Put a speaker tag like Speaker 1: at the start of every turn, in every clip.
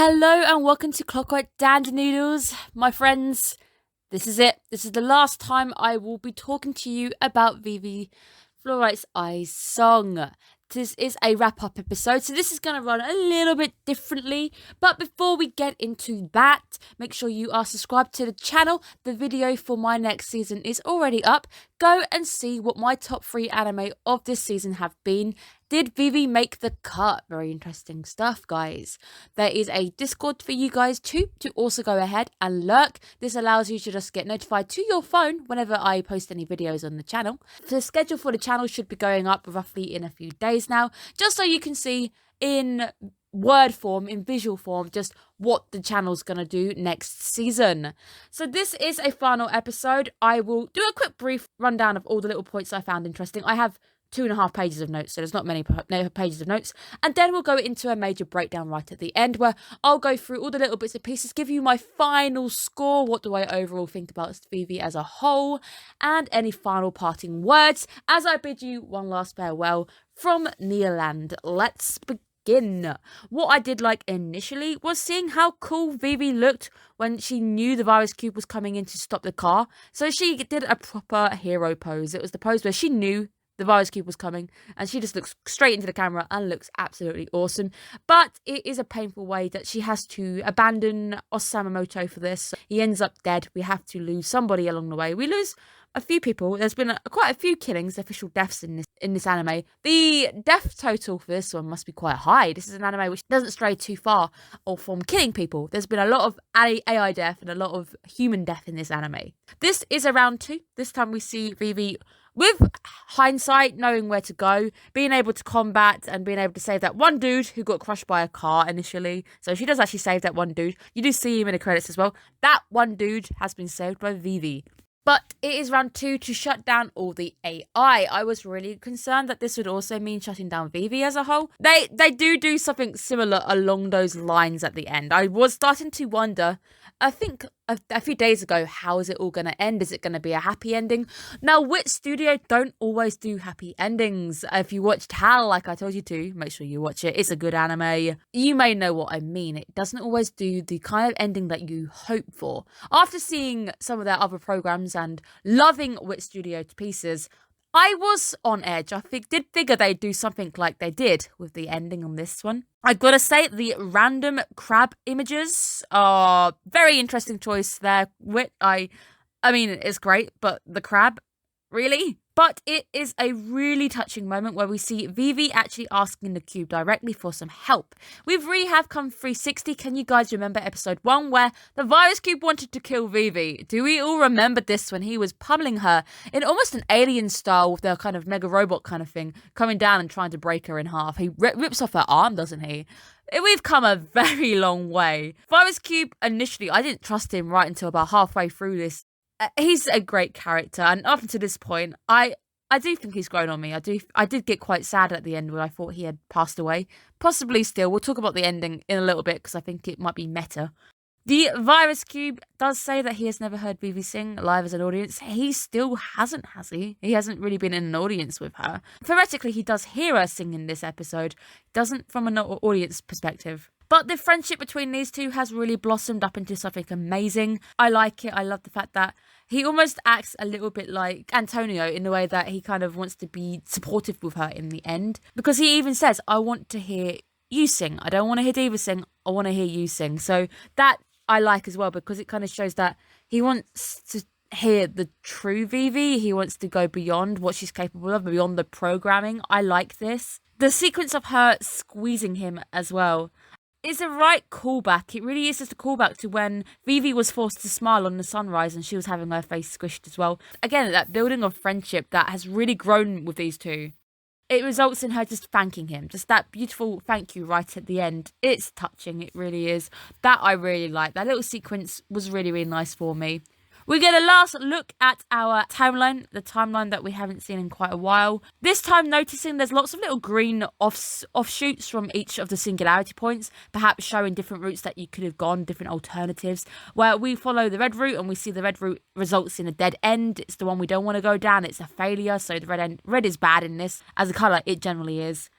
Speaker 1: Hello and welcome to Clockwork and Noodles. My friends, this is it. This is the last time I will be talking to you about Vivy Fluorite's Eyes song. This is a wrap-up episode, so this is going to run a little bit differently. But before we get into that, make sure you are subscribed to the channel. The video for my next season is already up. Go and see what my top 3 anime of this season have been. Did Vivy make the cut? Very interesting stuff, guys. There is a Discord for you guys too, to also go ahead and lurk. This allows you to just get notified to your phone whenever I post any videos on the channel. The schedule for the channel should be going up roughly in a few days now, just so you can see in word form, in visual form, just what the channel's gonna do next season. So this is a final episode. I will do a quick brief rundown of all the little points I found interesting. I have 2.5 pages of notes, so there's not many pages of notes, and then we'll go into a major breakdown right at the end where I'll go through all the little bits and pieces, give you my final score, what do I overall think about Vivy as a whole, and any final parting words as I bid you one last farewell from Nearland. Let's begin. What I did like initially was seeing how cool Vivy looked when she knew the virus cube was coming in to stop the car. So she did a proper hero pose. It was the pose where she knew the virus cube was coming and she just looks straight into the camera and looks absolutely awesome. But it is a painful way that she has to abandon Osamamoto for this. He ends up dead. We have to lose somebody along the way. We lose a few people. There's been quite a few killings, official deaths in this anime. The death total for this one must be quite high. This is an anime which doesn't stray too far off from killing people. There's been a lot of AI death and a lot of human death in this anime. This is a round 2. This time we see Vivy, with hindsight, knowing where to go, being able to combat and being able to save that one dude who got crushed by a car initially. So she does actually save that one dude. You do see him in the credits as well. That one dude has been saved by Vivy. But it is round 2 to shut down all the AI. I was really concerned that this would also mean shutting down Vivy as a whole. They do something similar along those lines at the end. I was starting to wonder, I think a few days ago, how is it all going to end? Is it going to be a happy ending? Now, Wit Studio don't always do happy endings. If you watched Hal, like I told you to, make sure you watch it. It's a good anime. You may know what I mean. It doesn't always do the kind of ending that you hope for. After seeing some of their other programs and loving Wit Studio to pieces, I was on edge. I did figure they'd do something like they did with the ending on this one. I gotta say, the random crab images are very interesting choice there. I mean, it's great, but the crab, really? But it is a really touching moment where we see Vivy actually asking the cube directly for some help. With Rehab Come 360, can you guys remember episode 1 where the virus cube wanted to kill Vivy? Do we all remember this when he was pummeling her in almost an alien style with their kind of mega robot kind of thing, coming down and trying to break her in half? He rips off her arm, doesn't he? We've come a very long way. Virus Cube, initially, I didn't trust him right until about halfway through this. He's a great character, and up to this point, I do think he's grown on me. I did get quite sad at the end when I thought he had passed away. Possibly still. We'll talk about the ending in a little bit because I think it might be meta. The Virus Cube does say that he has never heard Vivy sing live as an audience. He still hasn't, has he? He hasn't really been in an audience with her. Theoretically, he does hear her sing in this episode. Doesn't from an audience perspective. But the friendship between these two has really blossomed up into something amazing. I like it. I love the fact that he almost acts a little bit like Antonio in the way that he kind of wants to be supportive with her in the end. Because he even says, I want to hear you sing. I don't want to hear Diva sing. I want to hear you sing. So that I like as well, because it kind of shows that he wants to hear the true Vivy. He wants to go beyond what she's capable of, beyond the programming. I like this. The sequence of her squeezing him as well. It's a right callback. It really is just a callback to when Vivy was forced to smile on the sunrise and she was having her face squished as well. Again, that building of friendship that has really grown with these two. It results in her just thanking him. Just that beautiful thank you right at the end. It's touching. It really is. That I really like. That little sequence was really, really nice for me. We get a last look at our timeline, the timeline that we haven't seen in quite a while. This time noticing there's lots of little green offshoots from each of the singularity points, perhaps showing different routes that you could have gone, different alternatives, where we follow the red route and we see the red route results in a dead end. It's the one we don't want to go down. It's a failure, so the red is bad in this. As a colour, it generally is.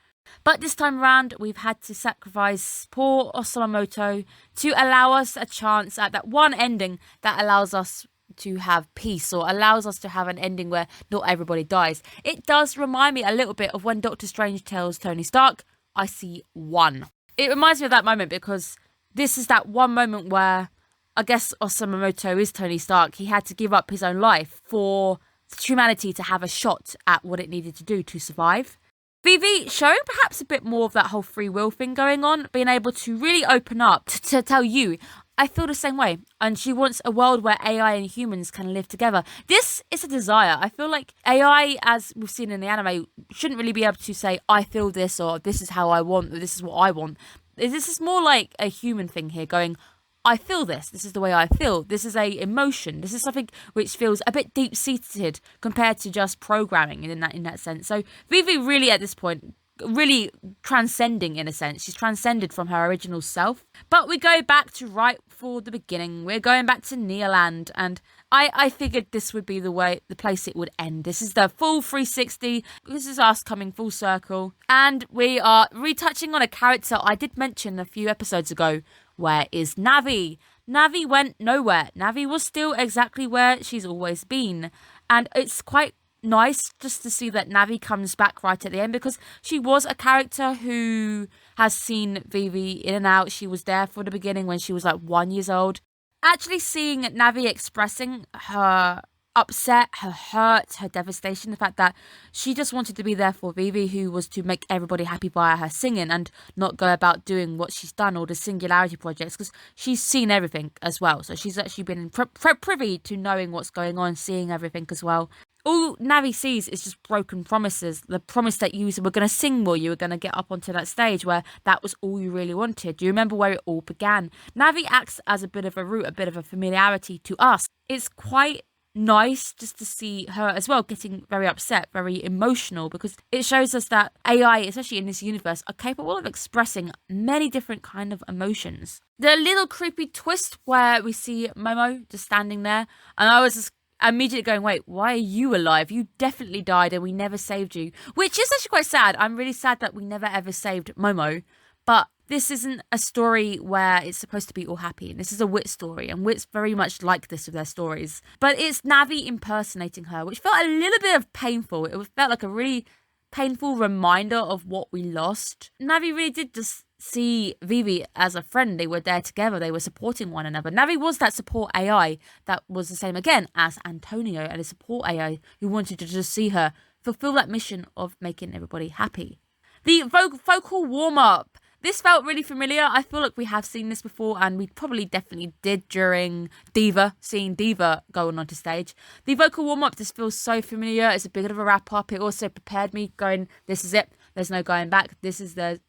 Speaker 1: But this time around, we've had to sacrifice poor Osamoto to allow us a chance at that one ending that allows us to have peace, or allows us to have an ending where not everybody dies. It does remind me a little bit of when Doctor Strange tells Tony Stark, I see one. It reminds me of that moment because this is that one moment where I guess Osamoto is Tony Stark. He had to give up his own life for humanity to have a shot at what it needed to do to survive. Vivy showing perhaps a bit more of that whole free will thing going on, being able to really open up to tell you, I feel the same way. And she wants a world where AI and humans can live together. This is a desire. I feel like AI, as we've seen in the anime, shouldn't really be able to say, I feel this, or this is how I want, or this is what I want. This is more like a human thing here going, I feel this. This is the way I feel. This is a emotion. This is something which feels a bit deep-seated compared to just programming in that sense. So Vivy really at this point, really transcending in a sense. She's transcended from her original self. But we go back to right for the beginning. We're going back to Neoland, and I figured this would be the place it would end. This is the full 360. This is us coming full circle. And we are retouching on a character I did mention a few episodes ago. Where is Navi? Navi went nowhere. Navi was still exactly where she's always been. And it's quite nice just to see that Navi comes back right at the end, because she was a character who has seen Vivy in and out. She was there for the beginning when she was like 1 year old. Actually seeing Navi expressing her upset, her hurt, her devastation, the fact that she just wanted to be there for Vivy, who was to make everybody happy via her singing and not go about doing what she's done, or the singularity projects, because she's seen everything as well. So she's actually been privy to knowing what's going on, seeing everything as well. All Navi sees is just broken promises. The promise that you were going to sing more, you were going to get up onto that stage, where that was all you really wanted. Do you remember where it all began? Navi acts as a bit of a root, a bit of a familiarity to us. It's quite nice just to see her as well getting very upset, very emotional, because it shows us that AI, especially in this universe, are capable of expressing many different kind of emotions. The little creepy twist where we see Momo just standing there, and I was just immediately going, wait, why are you alive? You definitely died and we never saved you. Which is actually quite sad. I'm really sad that we never ever saved Momo. But this isn't a story where it's supposed to be all happy. And this is a Wit story. And Wit's very much like this with their stories. But it's Navi impersonating her, which felt a little bit of painful. It felt like a really painful reminder of what we lost. Navi really did just see Vivy as a friend. They were there together. They were supporting one another. Navi was that support AI that was the same again as Antonio, and a support AI who wanted to just see her fulfill that mission of making everybody happy. The vocal warm-up. This felt really familiar. I feel like we have seen this before, and we probably definitely did during Diva, seeing Diva going onto stage. The vocal warm-up just feels so familiar. It's a bit of a wrap-up. It also prepared me going, this is it. There's no going back. This is the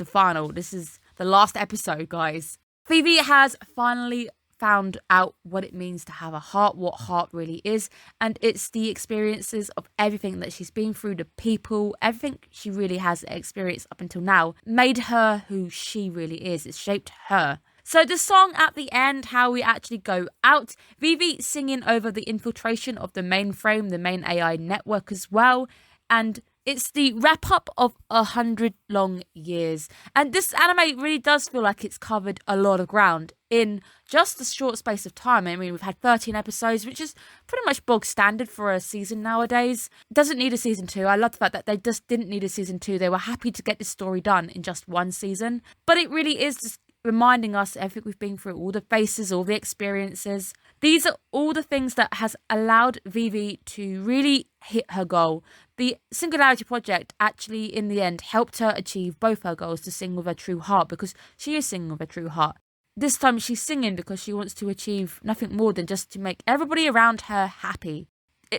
Speaker 1: final. This is the last episode, guys. Vivy has finally found out what it means to have a heart, what heart really is, and it's the experiences of everything that she's been through, the people, everything she really has experienced up until now made her who she really is. It's shaped her. So the song at the end, how we actually go out, Vivy singing over the infiltration of the mainframe, the main AI network as well, and it's the wrap-up of 100 long years. And this anime really does feel like it's covered a lot of ground in just a short space of time. I mean, we've had 13 episodes, which is pretty much bog standard for a season nowadays. Doesn't need a season 2. I love the fact that they just didn't need a season 2. They were happy to get this story done in just one season. But it really is just reminding us everything we've been through, all the faces, all the experiences. These are all the things that has allowed Vivy to really hit her goal. The Singularity Project actually, in the end, helped her achieve both her goals, to sing with her true heart, because she is singing with her true heart. This time she's singing because she wants to achieve nothing more than just to make everybody around her happy.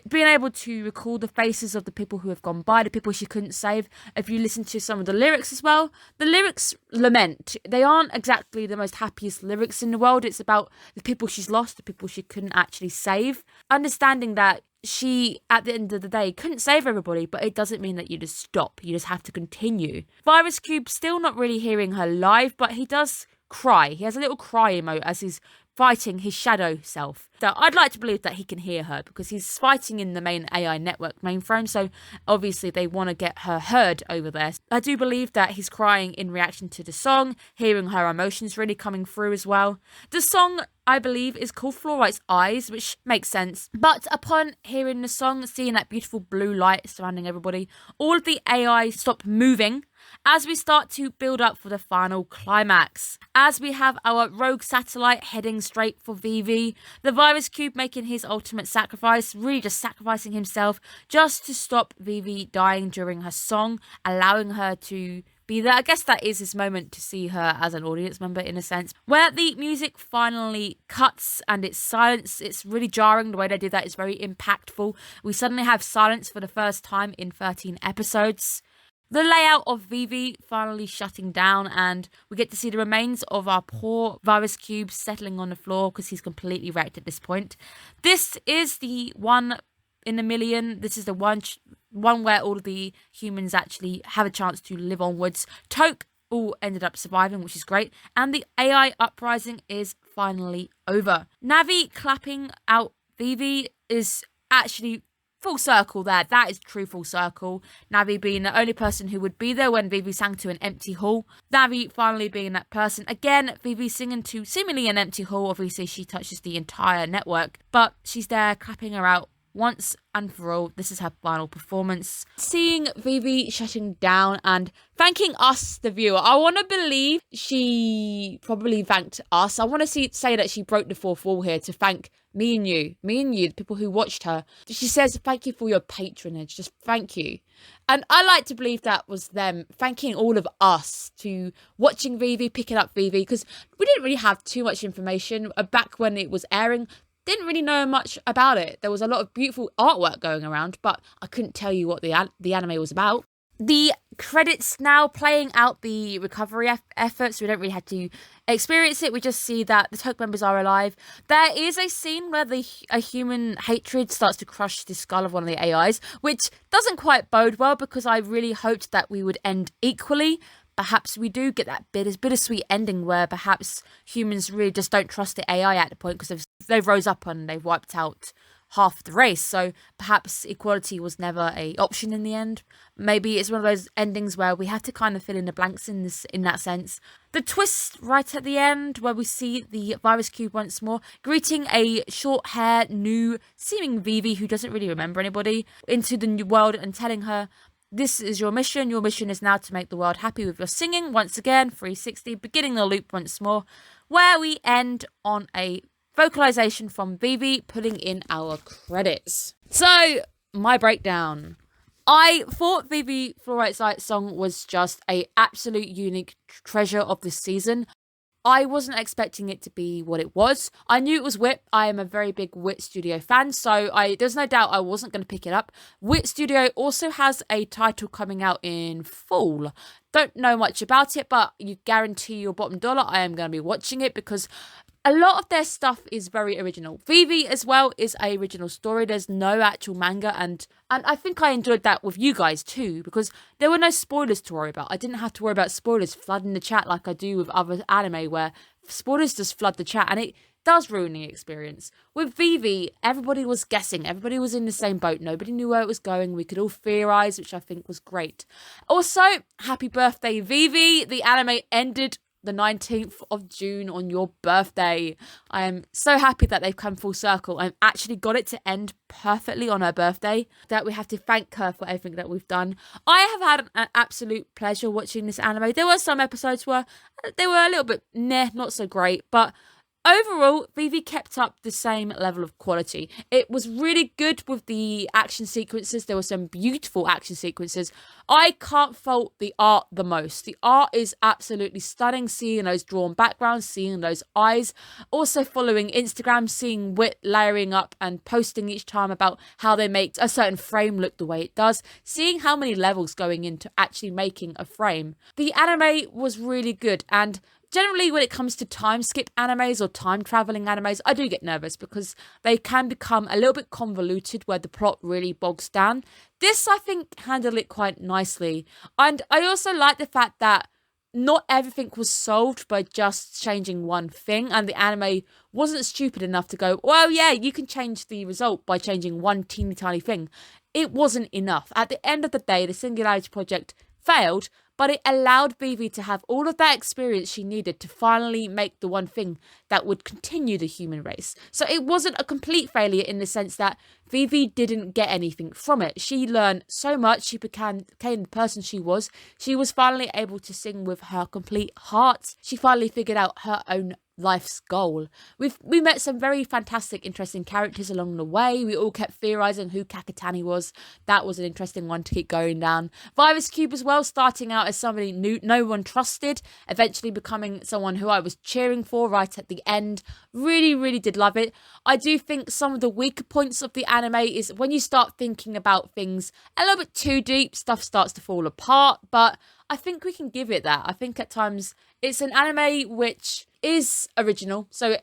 Speaker 1: Being able to recall the faces of the people who have gone by, the people she couldn't save. If you listen to some of the lyrics as well, the lyrics lament. They aren't exactly the most happiest lyrics in the world. It's about the people she's lost, the people she couldn't actually save. Understanding that she, at the end of the day, couldn't save everybody, but it doesn't mean that you just stop. You just have to continue. Virus Cube still not really hearing her live, but he does cry. He has a little cry emote as he's fighting his shadow self. So I'd like to believe that he can hear her because he's fighting in the main AI network mainframe, so obviously they want to get her heard over there. I do believe that he's crying in reaction to the song, hearing her emotions really coming through as well. The song, I believe, is called Fluorite's Eyes, which makes sense. But upon hearing the song, seeing that beautiful blue light surrounding everybody, all of the AI stop moving as we start to build up for the final climax. As we have our rogue satellite heading straight for Vivy, the virus cube making his ultimate sacrifice, really just sacrificing himself just to stop Vivy dying during her song, allowing her to be there. I guess that is his moment to see her as an audience member in a sense. Where the music finally cuts and it's silence, it's really jarring. The way they did that is very impactful. We suddenly have silence for the first time in 13 episodes. The layout of Vivy finally shutting down, and we get to see the remains of our poor virus cube settling on the floor because he's completely wrecked at this point. This is the one in a million. This is the one where all of the humans actually have a chance to live onwards. Toke all ended up surviving, which is great, and the AI uprising is finally over. Navi clapping out Vivy is actually full circle there. That is true full circle. Navi being the only person who would be there when Vivy sang to an empty hall. Navi finally being that person. Again, Vivy singing to seemingly an empty hall. Obviously, she touches the entire network, but she's there clapping her out once and for all. This is her final performance. Seeing Vivy shutting down and thanking us, the viewer. I want to believe she probably thanked us. I want to say that she broke the fourth wall here to thank me and you, the people who watched her. She says, thank you for your patronage. Just thank you. And I like to believe that was them thanking all of us to watching Vivy, picking up Vivy, because we didn't really have too much information back when it was airing. Didn't really know much about it. There was a lot of beautiful artwork going around, but I couldn't tell you what the anime was about. The credits now playing out the recovery efforts. We don't really have to experience it. We just see that the Toke members are alive. There is a scene where a human hatred starts to crush the skull of one of the AIs, which doesn't quite bode well because I really hoped that we would end equally. Perhaps we do get that bittersweet ending where perhaps humans really just don't trust the AI at the point because they've rose up and they've wiped out half the race. So perhaps equality was never a option in the end. Maybe it's one of those endings where we have to kind of fill in the blanks in that sense. The twist right at the end where we see the virus cube once more greeting a short hair new seeming Vivy who doesn't really remember anybody into the new world and telling her, this is your mission. Your mission is now to make the world happy with your singing. Once again, 360, beginning the loop once more, where we end on a vocalization from Vivy, putting in our credits. So, my breakdown. I thought Vivy Fluorite's song was just a absolute unique treasure of this season. I wasn't expecting it to be what it was. I knew it was Wit. I am a very big Wit Studio fan, so there's no doubt I wasn't going to pick it up. Wit Studio also has a title coming out in fall. Don't know much about it, but you guarantee your bottom dollar I am going to be watching it because a lot of their stuff is very original. Vivy as well is a original story. There's no actual manga, and I think I enjoyed that with you guys too because there were no spoilers to worry about. I didn't have to worry about spoilers flooding the chat like I do with other anime where spoilers just flood the chat and it does ruin the experience. With Vivy, everybody was guessing. Everybody was in the same boat. Nobody knew where it was going. We could all theorize, which I think was great. Also, happy birthday, Vivy. The anime ended the 19th of June on your birthday. I am so happy that they've come full circle and actually got it to end perfectly on her birthday, that we have to thank her for everything that we've done. I have had an absolute pleasure watching this anime. There were some episodes where they were a little bit not so great, but overall, Vivy kept up the same level of quality. It was really good with the action sequences. There were some beautiful action sequences. I can't fault the art the most. The art is absolutely stunning, seeing those drawn backgrounds, seeing those eyes. Also following Instagram, seeing Wit layering up and posting each time about how they make a certain frame look the way it does. Seeing how many levels going into actually making a frame. The anime was really good, and generally, when it comes to time skip animes or time traveling animes, I do get nervous because they can become a little bit convoluted where the plot really bogs down. This, I think, handled it quite nicely. And I also like the fact that not everything was solved by just changing one thing, and the anime wasn't stupid enough to go, well, yeah, you can change the result by changing one teeny tiny thing. It wasn't enough. At the end of the day, the Singularity Project failed, but it allowed Vivy to have all of that experience she needed to finally make the one thing that would continue the human race. So it wasn't a complete failure in the sense that Vivy didn't get anything from it. She learned so much. She became the person she was. She was finally able to sing with her complete heart. She finally figured out her own life's goal. We met some very fantastic, interesting characters along the way. We all kept theorizing who Kakutani was. That was an interesting one to keep going down. Virus Cube as well, starting out as somebody no one trusted, eventually becoming someone who I was cheering for right at the end. Really, really did love it. I do think some of the weaker points of the anime is when you start thinking about things a little bit too deep, stuff starts to fall apart, but I think we can give it that. I think at times it's an anime which is original, so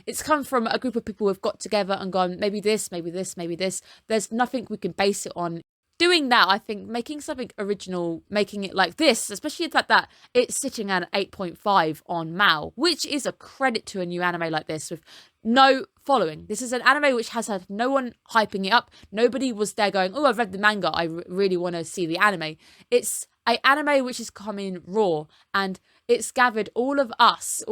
Speaker 1: it's come from a group of people who've got together and gone, maybe this, maybe this, maybe this. There's nothing we can base it on. Doing that, I think, making something original, making it like this, especially the fact that it's sitting at an 8.5 on Mao, which is a credit to a new anime like this with no following. This is an anime which has had no one hyping it up. Nobody was there going, oh, I've read the manga, I really want to see the anime. It's an anime which is coming raw, and it's gathered all of us,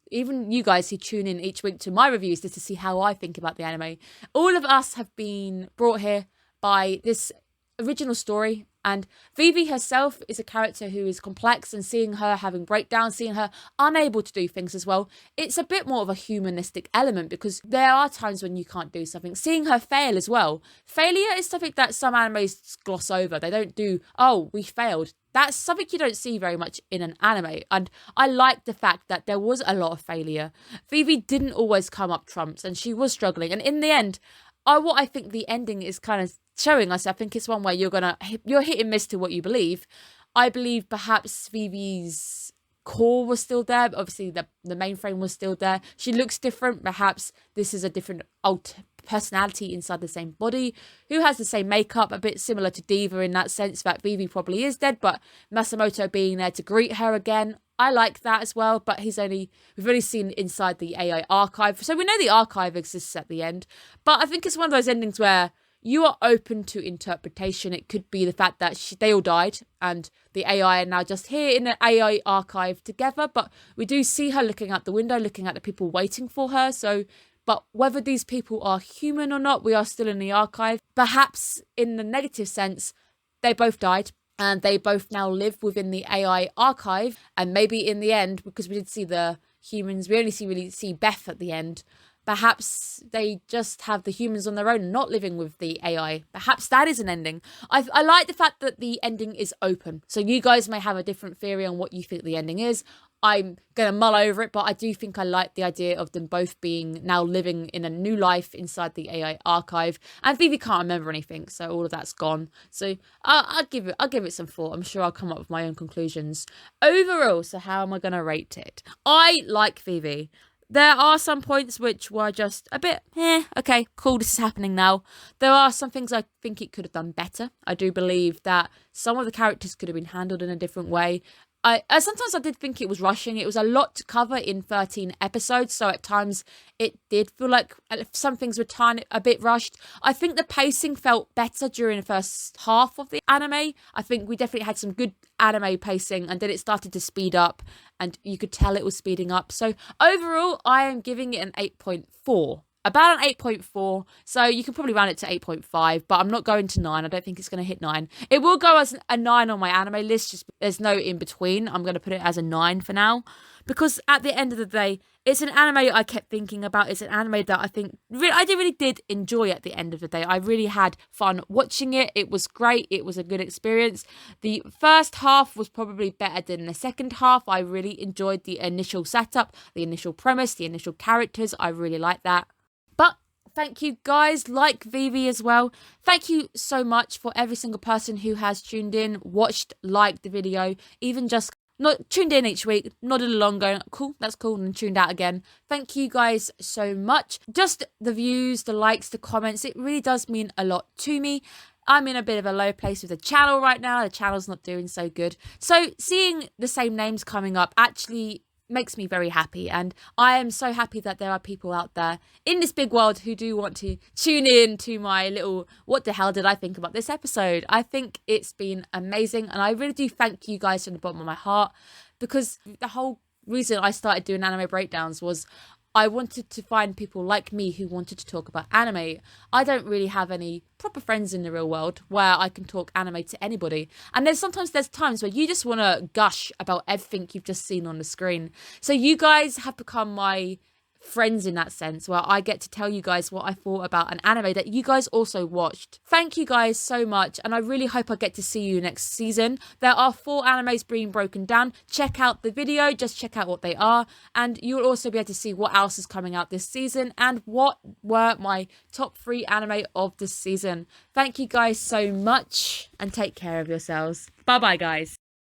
Speaker 1: even you guys who tune in each week to my reviews just to see how I think about the anime. All of us have been brought here by this original story, and Vivy herself is a character who is complex, and seeing her having breakdowns, seeing her unable to do things as well, it's a bit more of a humanistic element because there are times when you can't do something. Seeing her fail as well. Failure is something that some animes gloss over. They don't do, oh, we failed. That's something you don't see very much in an anime, and I like the fact that there was a lot of failure. Vivy didn't always come up trumps, and she was struggling, and in the end, what I think the ending is kind of showing us, I think it's one where you're hit and miss to what you believe. I believe perhaps Vivy's core was still there, but obviously the mainframe was still there. She looks different. Perhaps this is a different personality inside the same body who has the same makeup, a bit similar to Diva in that sense that Vivy probably is dead, but Masamoto being there to greet her again. I like that as well, but we've only seen inside the AI archive, so we know the archive exists at the end, but I think it's one of those endings where you are open to interpretation. It could be the fact that they all died and the AI are now just here in an AI archive together, but we do see her looking out the window, looking at the people waiting for her, but whether these people are human or not, we are still in the archive. Perhaps in the negative sense, they both died, and they both now live within the AI archive. And maybe in the end, because we did see the humans, we only really see Beth at the end, perhaps they just have the humans on their own, not living with the AI. Perhaps that is an ending. I like the fact that the ending is open. So you guys may have a different theory on what you think the ending is. I'm going to mull over it, but I do think I like the idea of them both being now living in a new life inside the AI archive. And Vivy can't remember anything, so all of that's gone. So I'll give it some thought. I'm sure I'll come up with my own conclusions. Overall, so how am I going to rate it? I like Vivy. There are some points which were just a bit, okay, cool, this is happening now. There are some things I think it could have done better. I do believe that some of the characters could have been handled in a different way. Sometimes I did think it was rushing. It was a lot to cover in 13 episodes, so at times it did feel like some things were a bit rushed. I think the pacing felt better during the first half of the anime. I think we definitely had some good anime pacing, and then it started to speed up, and you could tell it was speeding up. So overall, I am giving it an 8.4. About an 8.4, so you can probably round it to 8.5, but I'm not going to 9. I don't think it's going to hit 9. It will go as a 9 on my anime list, just there's no in between. I'm going to put it as a 9 for now, because at the end of the day, it's an anime I kept thinking about. It's an anime that I think I really did enjoy at the end of the day. I really had fun watching it. It was great. It was a good experience. The first half was probably better than the second half. I really enjoyed the initial setup, the initial premise, the initial characters. I really liked that. But thank you guys, like Vivy as well. Thank you so much for every single person who has tuned in, watched, liked the video, even just not tuned in each week, nodded along going, cool, that's cool, and tuned out again. Thank you guys so much. Just the views, the likes, the comments, it really does mean a lot to me. I'm in a bit of a low place with the channel right now. The channel's not doing so good. So seeing the same names coming up actually makes me very happy, and I am so happy that there are people out there in this big world who do want to tune in to my little what the hell did I think about this episode. I think it's been amazing, and I really do thank you guys from the bottom of my heart, because the whole reason I started doing anime breakdowns was I wanted to find people like me who wanted to talk about anime. I don't really have any proper friends in the real world where I can talk anime to anybody. And there's times where you just want to gush about everything you've just seen on the screen. So you guys have become my friends in that sense, where I get to tell you guys what I thought about an anime that you guys also watched. Thank you guys so much, and I really hope I get to see you next season. There are 4 animes being broken down. Check out the video, just check out what they are, and you'll also be able to see what else is coming out this season and what were my top 3 anime of this season. Thank you guys so much, and take care of yourselves. Bye bye guys.